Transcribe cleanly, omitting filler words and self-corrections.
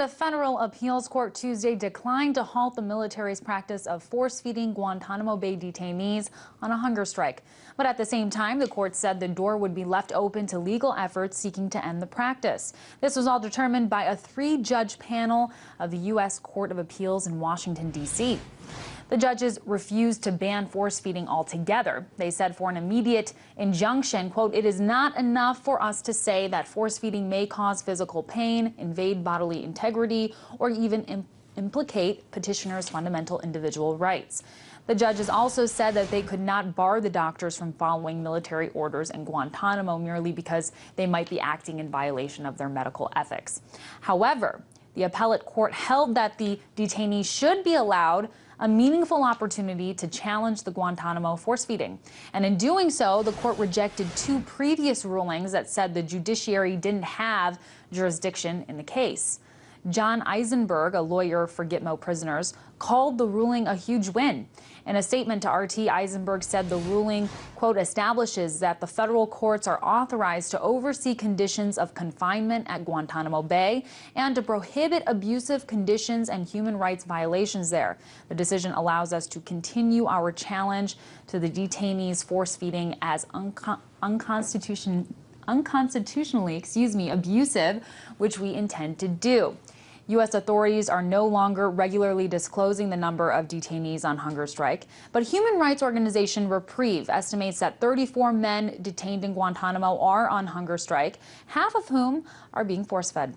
a federal appeals court Tuesday declined to halt the military's practice of force-feeding Guantanamo Bay detainees on a hunger strike. But at the same time, the court said the door would be left open to legal efforts seeking to end the practice. This was all determined by a three-judge panel of the U.S. Court of Appeals in Washington, D.C. The judges refused to ban force-feeding altogether. They said for an immediate injunction, quote, "It is not enough for us to say that force-feeding may cause physical pain, invade bodily integrity, or even implicate petitioners' fundamental individual rights." The judges also said that they could not bar the doctors from following military orders in Guantanamo merely because they might be acting in violation of their medical ethics. However, the appellate court held that the detainees should be allowed a meaningful opportunity to challenge the Guantanamo force-feeding. And in doing so, the court rejected two previous rulings that said the judiciary didn't have jurisdiction in the case. John Eisenberg, a lawyer for Gitmo prisoners, called the ruling a huge win. In a statement to RT, Eisenberg said the ruling, quote, "establishes that the federal courts are authorized to oversee conditions of confinement at Guantanamo Bay and to prohibit abusive conditions and human rights violations there. The decision allows us to continue our challenge to the detainees force-feeding as unconstitutionally, abusive, which we intend to do." U.S. authorities are no longer regularly disclosing the number of detainees on hunger strike, but human rights organization Reprieve estimates that 34 men detained in Guantanamo are on hunger strike, half of whom are being force-fed.